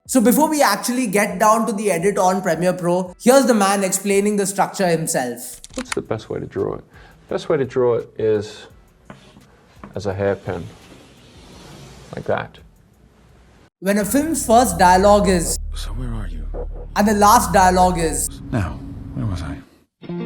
So before we actually get down to the edit on Premiere Pro, here's the man explaining the structure himself. What's the best way to draw it? Best way to draw it is as a hairpin, like that. When a film's first dialogue is, So where are you? and the last dialogue is, Now, where was I?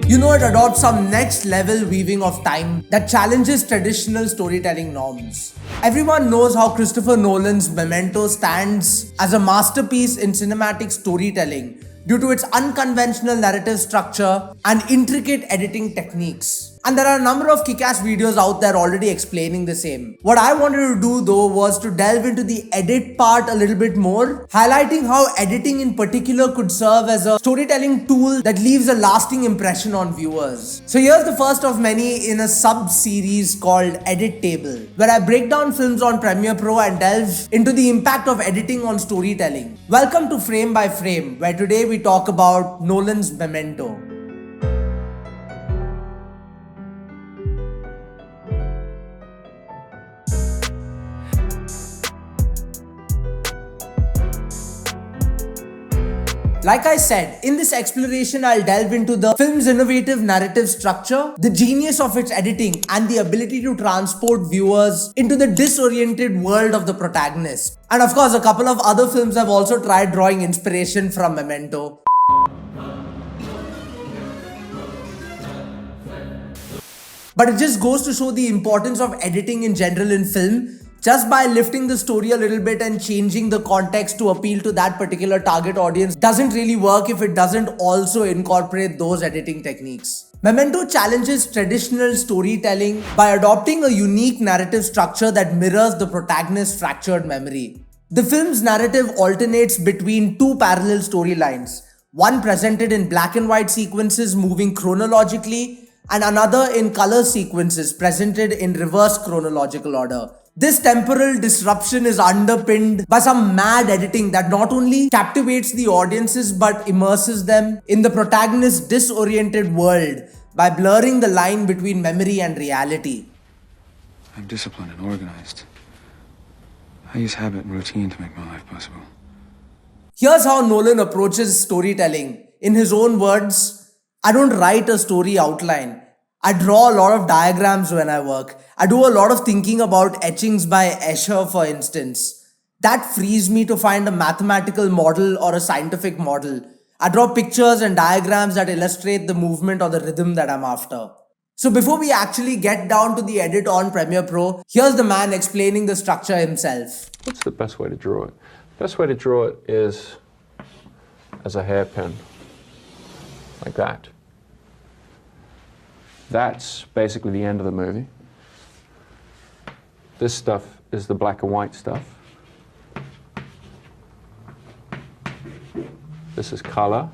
you know it adopts some next level weaving of time that challenges traditional storytelling norms. Everyone knows how Christopher Nolan's Memento stands as a masterpiece in cinematic storytelling due to its unconventional narrative structure and intricate editing techniques. And there are a number of kick-ass videos out there already explaining the same. What I wanted to do though was to delve into the edit part a little bit more, highlighting how editing in particular could serve as a storytelling tool that leaves a lasting impression on viewers. So here's the first of many in a sub-series called Edit Table, where I break down films on Premiere Pro and delve into the impact of editing on storytelling. Welcome to Frame by Frame, where today we talk about Nolan's Memento. Like I said, in this exploration, I'll delve into the film's innovative narrative structure, the genius of its editing, and the ability to transport viewers into the disoriented world of the protagonist. And of course, a couple of other films have also tried drawing inspiration from Memento. But it just goes to show the importance of editing in general in film. Just by lifting the story a little bit and changing the context to appeal to that particular target audience doesn't really work if it doesn't also incorporate those editing techniques. Memento challenges traditional storytelling by adopting a unique narrative structure that mirrors the protagonist's fractured memory. The film's narrative alternates between two parallel storylines, one presented in black and white sequences moving chronologically, and another in color sequences presented in reverse chronological order. This temporal disruption is underpinned by some mad editing that not only captivates the audiences but immerses them in the protagonist's disoriented world by blurring the line between memory and reality. I'm disciplined and organized. I use habit and routine to make my life possible. Here's how Nolan approaches storytelling. In his own words, I don't write a story outline. I draw a lot of diagrams when I work. I do a lot of thinking about etchings by Escher, for instance. That frees me to find a mathematical model or a scientific model. I draw pictures and diagrams that illustrate the movement or the rhythm that I'm after. So before we actually get down to the edit on Premiere Pro, here's the man explaining the structure himself. What's the best way to draw it? Best way to draw it is as a hairpin, like that. That's basically the end of the movie. This stuff is the black and white stuff. This is color.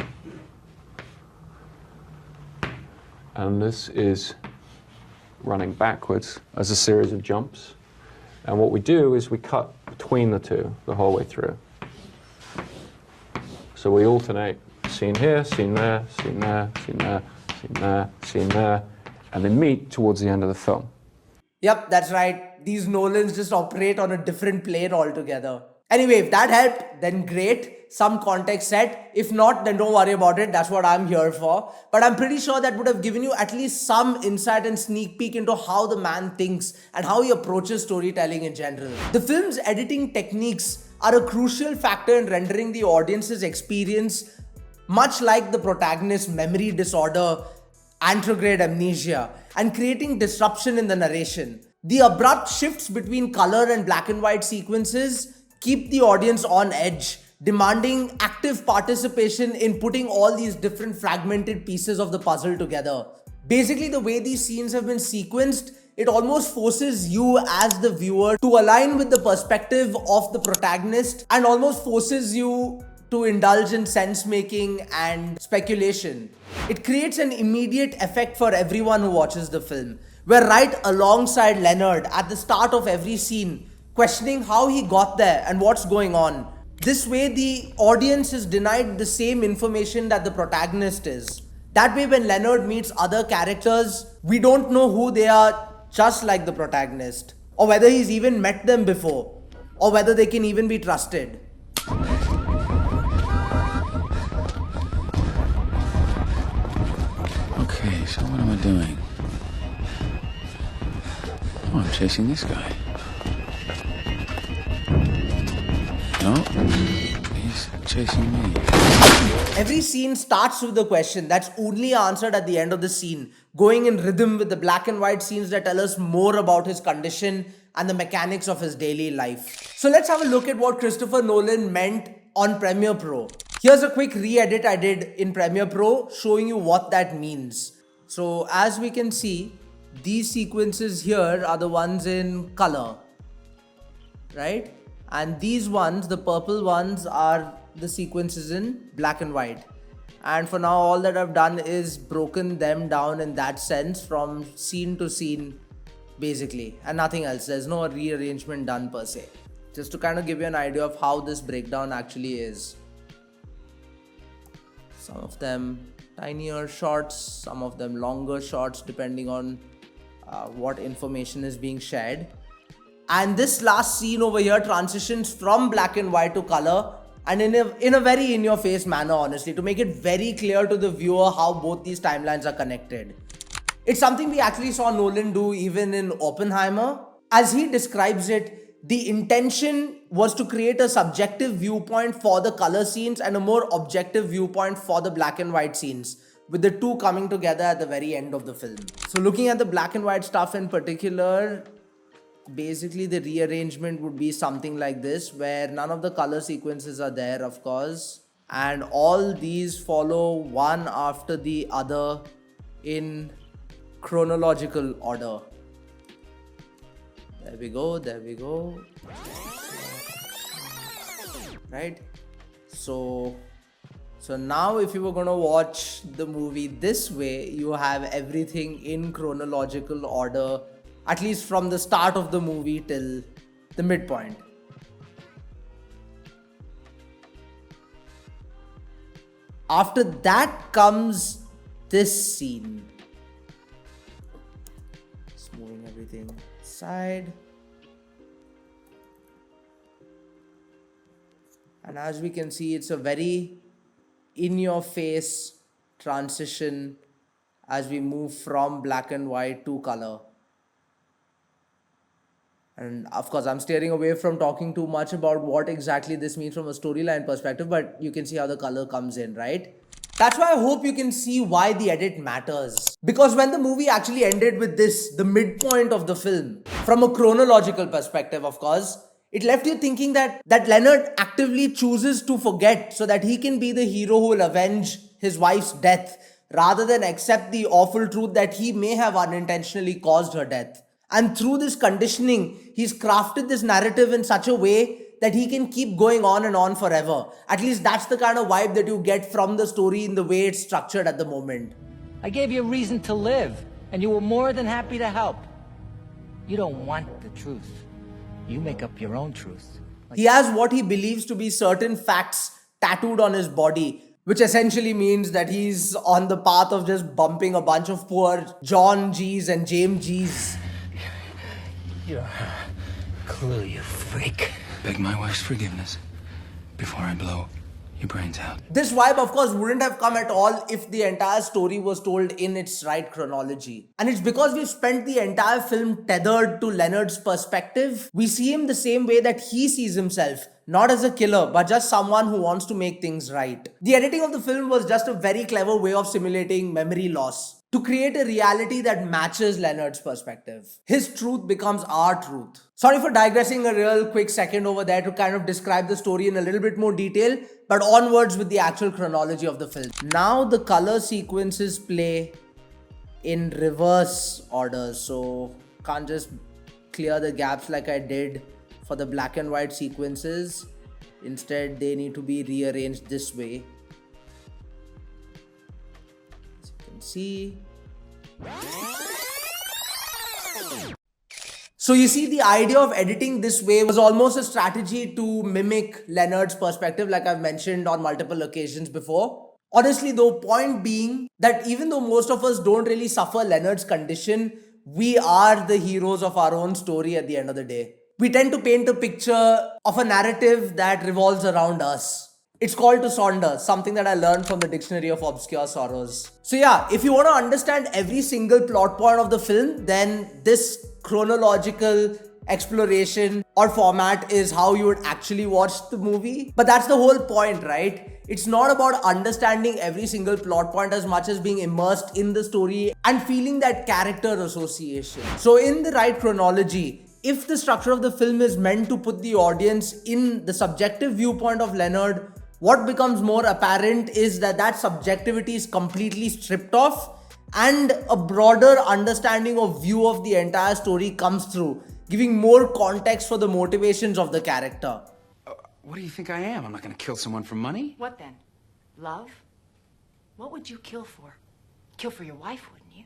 And this is running backwards as a series of jumps. And what we do is we cut between the two the whole way through. So we alternate scene here, scene there, scene there, scene there, scene there, scene there, and they meet towards the end of the film. Yep, that's right. These Nolans just operate on a different plane altogether. Anyway, if that helped, then great. Some context set. If not, then don't worry about it. That's what I'm here for. But I'm pretty sure that would have given you at least some insight and sneak peek into how the man thinks and how he approaches storytelling in general. The film's editing techniques are a crucial factor in rendering the audience's experience much like the protagonist's memory disorder, anterograde amnesia, and creating disruption in the narration. The abrupt shifts between color and black and white sequences keep the audience on edge, demanding active participation in putting all these different fragmented pieces of the puzzle together. Basically, the way these scenes have been sequenced, it almost forces you as the viewer to align with the perspective of the protagonist and almost forces you to indulge in sense making and speculation. It creates an immediate effect for everyone who watches the film. We're right alongside Leonard at the start of every scene, questioning how he got there and what's going on. This way, the audience is denied the same information that the protagonist is. That way, when Leonard meets other characters, we don't know who they are, just like the protagonist, or whether he's even met them before, or whether they can even be trusted. doing? Oh, I'm chasing this guy. No, he's chasing me. Every scene starts with a question that's only answered at the end of the scene, going in rhythm with the black and white scenes that tell us more about his condition and the mechanics of his daily life. So let's have a look at what Christopher Nolan meant on Premiere Pro. Here's a quick re-edit I did in Premiere Pro showing you what that means. So as we can see, these sequences here are the ones in color, right? And these ones, the purple ones, are the sequences in black and white. And for now, all that I've done is broken them down in that sense from scene to scene, basically, and nothing else. There's no rearrangement done per se. Just to kind of give you an idea of how this breakdown actually is. Some of them tinier shots, some of them longer shots, depending on what information is being shared. And this last scene over here transitions from black and white to color, and in a very in-your-face manner, honestly, to make it very clear to the viewer how both these timelines are connected. It's something we actually saw Nolan do even in Oppenheimer. As he describes it, the intention was to create a subjective viewpoint for the color scenes and a more objective viewpoint for the black and white scenes, with the two coming together at the very end of the film. So looking at the black and white stuff in particular, basically the rearrangement would be something like this, where none of the color sequences are there, of course, and all these follow one after the other in chronological order. There we go, there we go. Right? So now if you were going to watch the movie this way, you have everything in chronological order, at least from the start of the movie till the midpoint. After that comes this scene. Just moving everything aside. And as we can see, it's a very in-your-face transition as we move from black and white to color. And of course, I'm steering away from talking too much about what exactly this means from a storyline perspective, but you can see how the color comes in, right? That's why I hope you can see why the edit matters. Because when the movie actually ended with this, the midpoint of the film, from a chronological perspective, of course, it left you thinking that Leonard actively chooses to forget so that he can be the hero who will avenge his wife's death, rather than accept the awful truth that he may have unintentionally caused her death. And through this conditioning, he's crafted this narrative in such a way that he can keep going on and on forever. At least that's the kind of vibe that you get from the story in the way it's structured at the moment. I gave you a reason to live, and you were more than happy to help. You don't want the truth. You make up your own truth. He has what he believes to be certain facts tattooed on his body, which essentially means that he's on the path of just bumping a bunch of poor John G's and James G's. You're a clue, you freak. Beg my wife's forgiveness before I blow your brains out. This vibe, of course, wouldn't have come at all if the entire story was told in its right chronology. And it's because we've spent the entire film tethered to Leonard's perspective. We see him the same way that he sees himself, not as a killer, but just someone who wants to make things right. The editing of the film was just a very clever way of simulating memory loss, to create a reality that matches Leonard's perspective. His truth becomes our truth. Sorry for digressing a real quick second over there to kind of describe the story in a little bit more detail, but onwards with the actual chronology of the film. Now the color sequences play in reverse order, so can't just clear the gaps like I did for the black and white sequences. Instead, they need to be rearranged this way. See. So you see, the idea of editing this way was almost a strategy to mimic Leonard's perspective, like I've mentioned on multiple occasions before. Honestly though, point being that even though most of us don't really suffer Leonard's condition, we are the heroes of our own story at the end of the day. We tend to paint a picture of a narrative that revolves around us. It's called to sonder, something that I learned from the Dictionary of Obscure Sorrows. So yeah, if you want to understand every single plot point of the film, then this chronological exploration or format is how you would actually watch the movie. But that's the whole point, right? It's not about understanding every single plot point as much as being immersed in the story and feeling that character association. So in the right chronology, if the structure of the film is meant to put the audience in the subjective viewpoint of Leonard, what becomes more apparent is that subjectivity is completely stripped off and a broader understanding of view of the entire story comes through, giving more context for the motivations of the character. What do you think I am? I'm not gonna kill someone for money. What then? Love? What would you kill for? Kill for your wife, wouldn't you?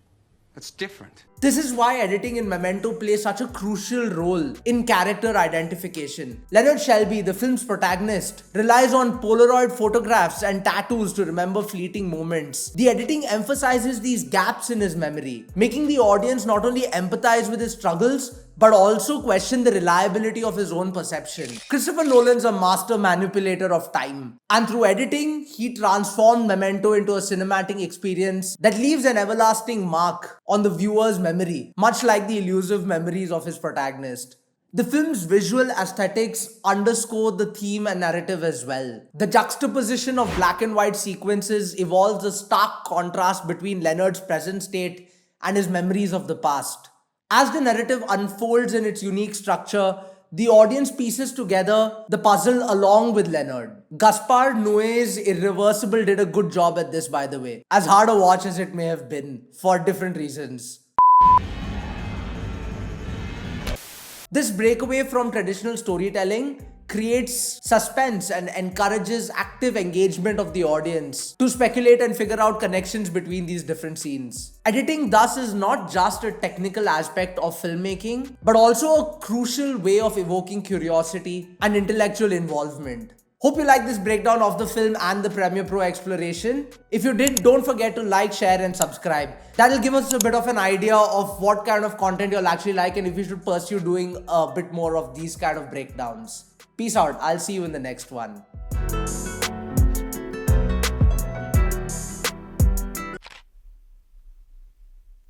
That's different. This is why editing in Memento plays such a crucial role in character identification. Leonard Shelby, the film's protagonist, relies on Polaroid photographs and tattoos to remember fleeting moments. The editing emphasizes these gaps in his memory, making the audience not only empathize with his struggles, but also question the reliability of his own perception. Christopher Nolan's a master manipulator of time, and through editing, he transformed Memento into a cinematic experience that leaves an everlasting mark on the viewer's memory, much like the elusive memories of his protagonist. The film's visual aesthetics underscore the theme and narrative as well. The juxtaposition of black and white sequences evolves a stark contrast between Leonard's present state and his memories of the past. As the narrative unfolds in its unique structure, the audience pieces together the puzzle along with Leonard. Gaspar Noé's Irreversible did a good job at this, by the way, as hard a watch as it may have been, for different reasons. This breakaway from traditional storytelling creates suspense and encourages active engagement of the audience to speculate and figure out connections between these different scenes. Editing thus is not just a technical aspect of filmmaking, but also a crucial way of evoking curiosity and intellectual involvement. Hope you like this breakdown of the film and the Premiere Pro exploration. If you did, don't forget to like, share and subscribe. That'll give us a bit of an idea of what kind of content you'll actually like and if you should pursue doing a bit more of these kind of breakdowns. Peace out. I'll see you in the next one.